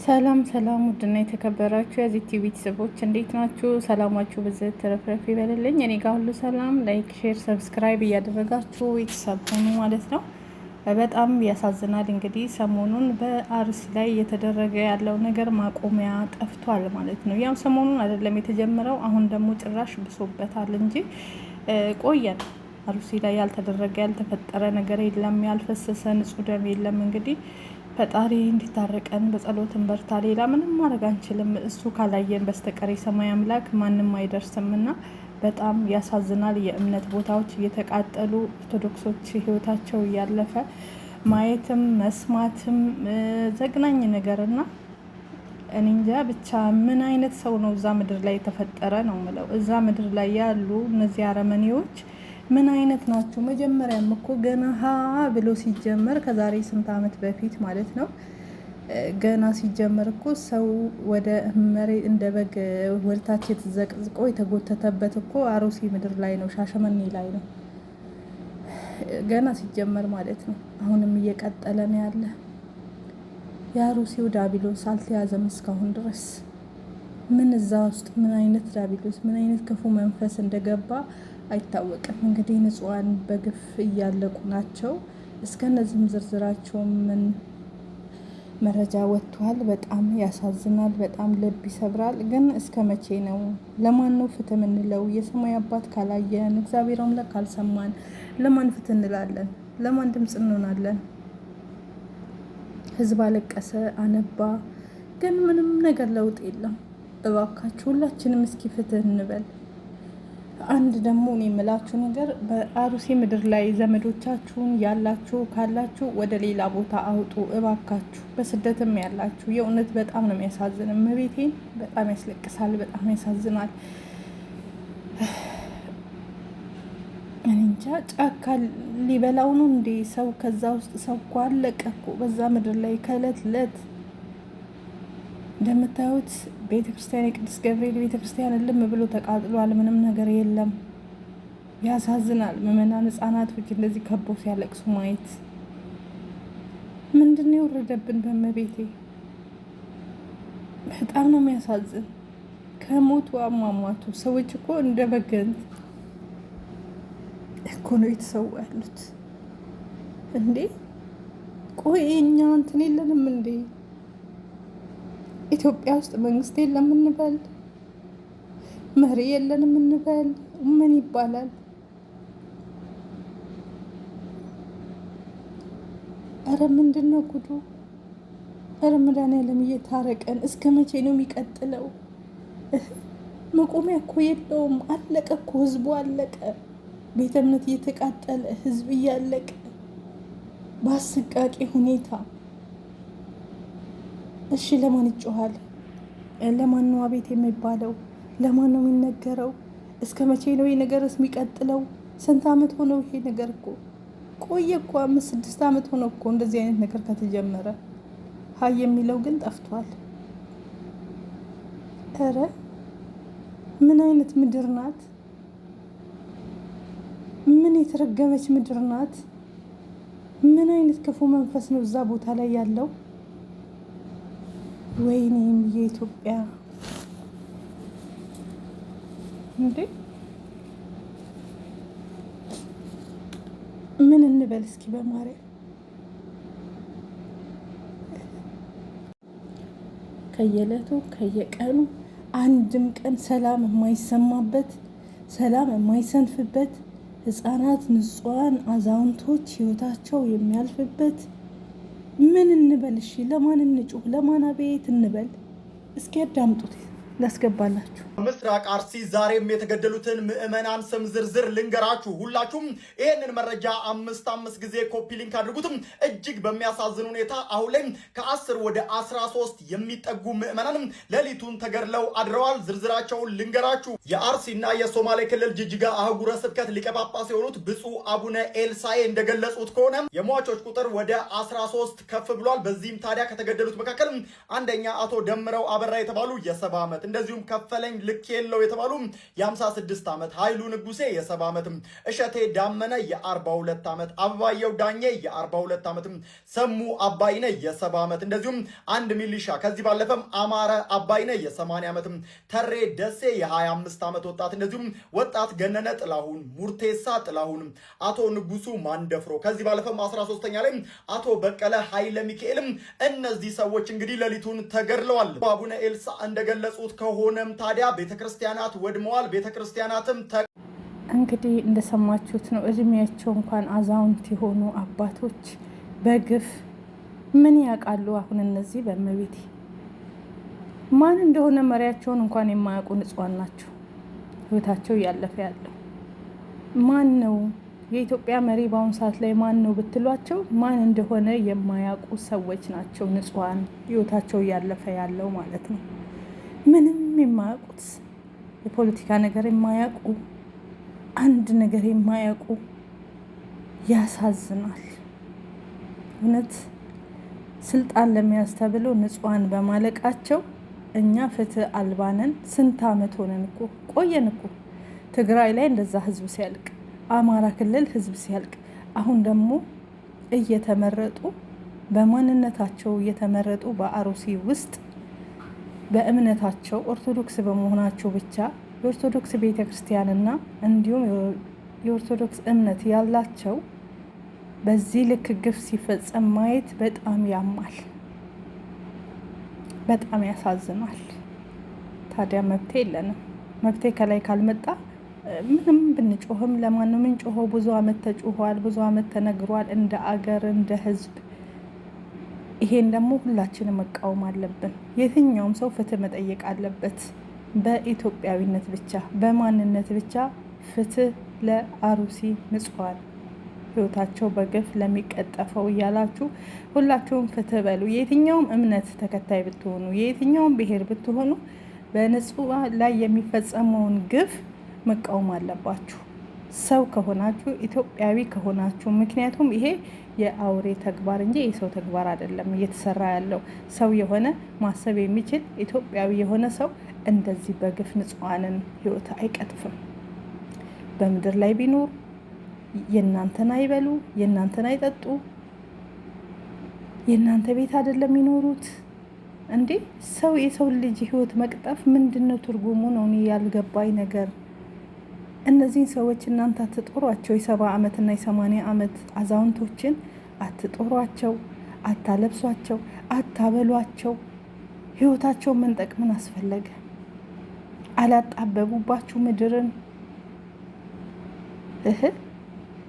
ሰላም ሰላም ውድና የተከበራችሁ የዚህ ቲቪ ቤተሰቦች እንዴት ናችሁ? ሰላማችሁ በዘት ተረፍረፍ ይበልልኝ። እኔ ጋር ሁሉ ሰላም። ላይክ፣ ሼር፣ ሰብስክራይብ እያደረጋችሁ ቤተሰብ ሆኑ ማለት ነው። በጣም ያሳዝናል። እንግዲህ ሰሞኑን በአርሲ ላይ እየተደረገ ያለው ነገር ማቆሚያ ጠፍቷል ማለት ነው። ያው ሰሞኑን አይደለም የተጀመረው፣ አሁን ደግሞ ጭራሽ ብሶበታል እንጂ ቆየን። አርሲ ላይ ያልተደረገ ያልተፈጠረ ነገር የለም፣ ያልፈሰሰ ንጹህ ደም የለም። እንግዲህ ፈጣሪ እንዲታረቀን በጸሎትን በርታ። ሌላ ምንም ማድረግ አንችልም። እሱ ካላየን በስተቀር የሰማይ አምላክ ማንም አይደርስምና በጣም ያሳዝናል። የእምነት ቦታዎች እየተቃጠሉ ኦርቶዶክሶች ህይወታቸው እያለፈ ማየትም መስማትም ዘግናኝ ነገርና እኔ እንጃ ብቻ ምን አይነት ሰው ነው እዛ ምድር ላይ የተፈጠረ ነው ምለው። እዛ ምድር ላይ ያሉ እነዚህ አረመኔዎች ምን አይነት ናቸው? መጀመሪያም እኮ ገና ብሎ ሲጀመር ከዛሬ ስንት ዓመት በፊት ማለት ነው። ገና ሲጀመር እኮ ሰው ወደ መሬት እንደ በግ ወልታች የተዘቅዝቆ የተጎተተበት እኮ አሩሲ ምድር ላይ ነው፣ ሻሸመኔ ላይ ነው ገና ሲጀመር ማለት ነው። አሁንም እየቀጠለ ነው ያለ። የአሩሲው ዳቢሎስ አልተያዘም እስካሁን ድረስ። ምን እዛ ውስጥ ምን አይነት ዳቢሎስ ምን አይነት ክፉ መንፈስ እንደገባ አይታወቅም። እንግዲህ ንጹሃን በግፍ እያለቁ ናቸው። እስከነዚህም ዝርዝራቸው ምን መረጃ ወጥቷል። በጣም ያሳዝናል። በጣም ልብ ይሰብራል። ግን እስከ መቼ ነው? ለማን ነው ፍትህ የምንለው? የሰማይ አባት ካላየን፣ እግዚአብሔር አምላክ ካልሰማን ለማን ፍትህ እንላለን? ለማን ድምፅ እንሆናለን? ህዝብ አለቀሰ፣ አነባ፣ ግን ምንም ነገር ለውጥ የለም። እባካችሁ ሁላችንም እስኪ ፍትህ እንበል። አንድ ደግሞ እኔ የምላችሁ ነገር በአሩሲ ምድር ላይ ዘመዶቻችሁን ያላችሁ ካላችሁ ወደ ሌላ ቦታ አውጡ እባካችሁ። በስደትም ያላችሁ የእውነት በጣም ነው የሚያሳዝን። እመቤቴን በጣም ያስለቅሳል፣ በጣም ያሳዝናል። እኔ እንጃ ጫካ ሊበላው ነው እንዴ ሰው? ከዛ ውስጥ ሰው እኮ አለቀ እኮ በዛ ምድር ላይ ከእለት እለት እንደምታዩት ቤተክርስቲያን የቅዱስ ገብርኤል ቤተክርስቲያን ልም ብሎ ተቃጥሏል። ምንም ነገር የለም። ያሳዝናል። ምዕመናን ህጻናቶች እንደዚህ ከበው ሲያለቅሱ ማየት ምንድን ነው የወረደብን? በመቤቴ በጣም ነው የሚያሳዝን። ከሞቱ አሟሟቱ ሰዎች እኮ እንደ በገንት እኮ ነው የተሰዉ ያሉት እንዴ። ቆይ እኛ እንትን የለንም እንዴ? ኢትዮጵያ ውስጥ መንግስት የለም እንበል፣ መሪ የለንም እንበል፣ ምን ይባላል? አረ ምንድነው ጉዱ? አረ መድኃኒዓለም እየታረቀን እስከ መቼ ነው የሚቀጥለው? መቆሚያ እኮ የለውም። አለቀ እኮ ህዝቡ አለቀ። ቤተ እምነት እየተቃጠለ ህዝብ እያለቀ በአሰቃቂ ሁኔታ። እሺ ለማን ይጮሃል? ለማን ነው አቤት የሚባለው? ለማን ነው የሚነገረው? እስከ መቼ ነው ይሄ ነገርስ የሚቀጥለው? ስንት ዓመት ሆነው ይሄ ነገር እኮ ቆየ እኮ 5-6 ዓመት ሆነው እኮ እንደዚህ አይነት ነገር ከተጀመረ። ሀይ የሚለው ግን ጠፍቷል። ኧረ ምን አይነት ምድር ናት? ምን የተረገመች ምድር ናት? ምን አይነት ክፉ መንፈስ ነው እዛ ቦታ ላይ ያለው? ወይኔም የኢትዮጵያ እንዴ ምን እንበል እስኪ በማርያም። ከየዕለቱ ከየቀኑ አንድም ቀን ሰላም የማይሰማበት ሰላም የማይሰንፍበት ህፃናት፣ ንጹሃን አዛውንቶች ህይወታቸው የሚያልፍበት ምን እንበል? እሺ ለማን እንጩህ? ለማን አቤት እንበል? እስኪ ያዳምጡት ላስገባላችሁ። ምስራቅ አርሲ ዛሬም የተገደሉትን ምዕመናን ስም ዝርዝር ልንገራችሁ። ሁላችሁም ይሄንን መረጃ 5 ጊዜ ኮፒ ሊንክ አድርጉትም። እጅግ በሚያሳዝን ሁኔታ አሁን ላይ ከ10 ወደ 13 የሚጠጉ ምዕመናንም ሌሊቱን ተገድለው አድረዋል። ዝርዝራቸውን ልንገራችሁ። የአርሲና የሶማሌ ክልል ጅጅጋ አህጉረ ስብከት ሊቀ ጳጳስ የሆኑት ብፁዕ አቡነ ኤልሳኤ እንደገለጹት ከሆነ የሟቾች ቁጥር ወደ 13 ከፍ ብሏል። በዚህም ታዲያ ከተገደሉት መካከል አንደኛ አቶ ደምረው አበራ የተባሉ የ70 ዓመት እንደዚሁም ከፈለኝ ልክ የለው የተባሉ የ56 ዓመት፣ ኃይሉ ንጉሴ የ70 ዓመት፣ እሸቴ ዳመነ የ42 ዓመት፣ አበባየው ዳኘ የ42 ዓመት፣ ሰሙ አባይነ የ70 ዓመት እንደዚሁም አንድ ሚሊሻ ከዚህ ባለፈም አማረ አባይነ የ80 ዓመት፣ ተሬ ደሴ የ25 ዓመት ወጣት እንደዚሁም ወጣት ገነነ ጥላሁን፣ ሙርቴሳ ጥላሁን፣ አቶ ንጉሱ ማንደፍሮ ከዚህ ባለፈም 13ኛ ላይ አቶ በቀለ ኃይለ ሚካኤልም እነዚህ ሰዎች እንግዲህ ሌሊቱን ተገድለዋል። አቡነ ኤልሳ እንደገለጹት ከሆነም ታዲያ ቤተክርስቲያናት ወድመዋል። ቤተክርስቲያናትም እንግዲህ እንደሰማችሁት ነው። እድሜያቸው እንኳን አዛውንት የሆኑ አባቶች በግፍ ምን ያውቃሉ? አሁን እነዚህ በእመቤቴ ማን እንደሆነ መሪያቸውን እንኳን የማያውቁ ንጹሃን ናቸው። ህይወታቸው እያለፈ ያለው ማን ነው? የኢትዮጵያ መሪ በአሁኑ ሰዓት ላይ ማን ነው ብትሏቸው ማን እንደሆነ የማያውቁ ሰዎች ናቸው። ንጹሃን ህይወታቸው እያለፈ ያለው ማለት ነው። ምንም የማያውቁት የፖለቲካ ነገር የማያውቁ አንድ ነገር የማያውቁ ያሳዝናል። እውነት ስልጣን ለመያዝ ተብለው ንጹሃን በማለቃቸው እኛ ፍትህ አልባነን። ስንት ዓመት ሆነን እኮ ቆየን እኮ ትግራይ ላይ እንደዛ ህዝብ ሲያልቅ፣ አማራ ክልል ህዝብ ሲያልቅ፣ አሁን ደግሞ እየተመረጡ በማንነታቸው እየተመረጡ በአሩሲ ውስጥ በእምነታቸው ኦርቶዶክስ በመሆናቸው ብቻ የኦርቶዶክስ ቤተክርስቲያንና እንዲሁም የኦርቶዶክስ እምነት ያላቸው በዚህ ልክ ግፍ ሲፈጸም ማየት በጣም ያማል፣ በጣም ያሳዝናል። ታዲያ መብቴ የለንም። መብቴ ከላይ ካልመጣ ምንም ብንጮህም ለማን ነው የምንጮኸው? ብዙ አመት ተጮኋል፣ ብዙ አመት ተነግሯል፣ እንደ አገር እንደ ህዝብ። ይሄን ደግሞ ሁላችንም መቃወም አለብን። የትኛውም ሰው ፍትህ መጠየቅ አለበት። በኢትዮጵያዊነት ብቻ በማንነት ብቻ ፍትህ ለአሩሲ ንጹሃን ህይወታቸው በግፍ ለሚቀጠፈው እያላችሁ ሁላችሁም ፍትህ በሉ። የትኛውም እምነት ተከታይ ብትሆኑ፣ የትኛውም ብሔር ብትሆኑ በንጹህ ላይ የሚፈጸመውን ግፍ መቃወም አለባችሁ። ሰው ከሆናችሁ ኢትዮጵያዊ ከሆናችሁ። ምክንያቱም ይሄ የአውሬ ተግባር እንጂ የሰው ተግባር አይደለም እየተሰራ ያለው። ሰው የሆነ ማሰብ የሚችል ኢትዮጵያዊ የሆነ ሰው እንደዚህ በግፍ ንጹሃንን ህይወት አይቀጥፍም። በምድር ላይ ቢኖሩ የእናንተን አይበሉ፣ የእናንተን አይጠጡ፣ የእናንተ ቤት አይደለም የሚኖሩት እንዴ? ሰው የሰው ልጅ ህይወት መቅጠፍ ምንድነው ትርጉሙ? ነው እኔ ያልገባኝ ነገር። እነዚህን ሰዎች እናንተ አትጦሯቸው። የ70 ዓመትና የ80 ዓመት አዛውንቶችን አትጦሯቸው፣ አታለብሷቸው፣ አታበሏቸው። ህይወታቸውን መንጠቅ ምን አስፈለገ? አላጣበቡባችሁ ምድርን?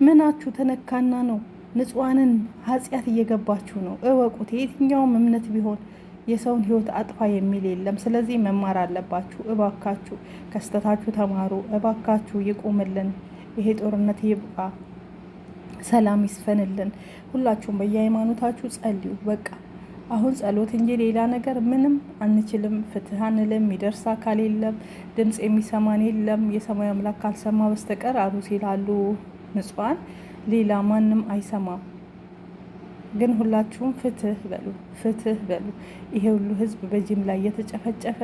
ምናችሁ ተነካና ነው? ንጹሃንን ኃጢአት እየገባችሁ ነው። እወቁት። የትኛውም እምነት ቢሆን የሰውን ህይወት አጥፋ የሚል የለም። ስለዚህ መማር አለባችሁ። እባካችሁ ከስተታችሁ ተማሩ። እባካችሁ ይቁምልን። ይሄ ጦርነት ይብቃ፣ ሰላም ይስፈንልን። ሁላችሁም በየሃይማኖታችሁ ጸልዩ። በቃ አሁን ጸሎት እንጂ ሌላ ነገር ምንም አንችልም። ፍትህ አንልም። የሚደርስ አካል የለም። ድምፅ የሚሰማን የለም። የሰማይ አምላክ ካልሰማ በስተቀር አሩሲ ላሉ ንጹሃን ሌላ ማንም አይሰማም። ግን ሁላችሁም ፍትህ በሉ፣ ፍትህ በሉ። ይሄ ሁሉ ህዝብ በጅምላ እየተጨፈጨፈ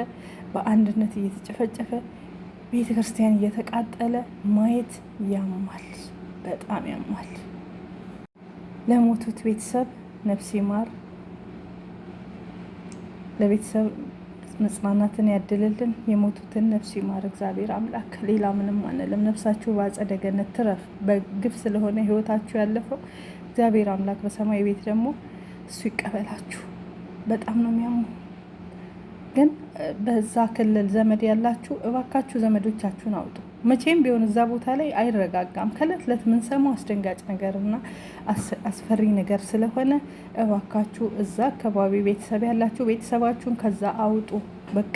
በአንድነት እየተጨፈጨፈ ቤተ ክርስቲያን እየተቃጠለ ማየት ያማል፣ በጣም ያማል። ለሞቱት ቤተሰብ ነፍስ ይማር፣ ለቤተሰብ መጽናናትን ያድልልን። የሞቱትን ነፍስ ይማር እግዚአብሔር አምላክ። ሌላ ምንም አንልም። ነፍሳችሁ በአጸደ ገነት ትረፍ። በግፍ ስለሆነ ህይወታችሁ ያለፈው እግዚአብሔር አምላክ በሰማይ ቤት ደግሞ እሱ ይቀበላችሁ። በጣም ነው የሚያሙ። ግን በዛ ክልል ዘመድ ያላችሁ እባካችሁ ዘመዶቻችሁን አውጡ። መቼም ቢሆን እዛ ቦታ ላይ አይረጋጋም። ከእለት እለት የምንሰማው አስደንጋጭ ነገርና አስፈሪ ነገር ስለሆነ እባካችሁ እዛ አካባቢ ቤተሰብ ያላችሁ ቤተሰባችሁን ከዛ አውጡ። በቃ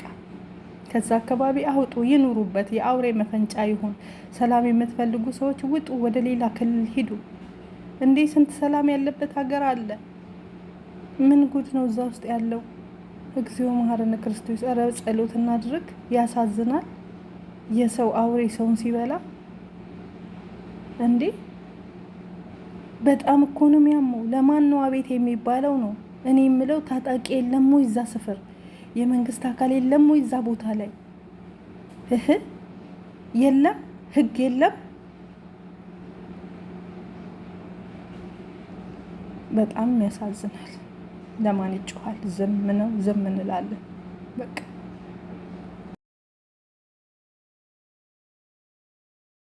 ከዛ አካባቢ አውጡ፣ ይኑሩበት። የአውሬ መፈንጫ ይሁን። ሰላም የምትፈልጉ ሰዎች ውጡ፣ ወደ ሌላ ክልል ሂዱ። እንዴ ስንት ሰላም ያለበት ሀገር አለ። ምን ጉድ ነው እዛ ውስጥ ያለው? እግዚኦ መሐረነ ክርስቶስ። ኧረ ጸሎት እናድርግ። ያሳዝናል። የሰው አውሬ ሰውን ሲበላ እንዴ! በጣም እኮ ነው የሚያመው። ለማን ነው አቤት የሚባለው ነው? እኔ የምለው ታጣቂ የለም ወይ እዛ ስፍር? የመንግስት አካል የለም ወይ እዛ ቦታ ላይ? የለም፣ ህግ የለም። በጣም ያሳዝናል። ለማን ይጮሃል? ዝም ነው፣ ዝም እንላለን በቃ።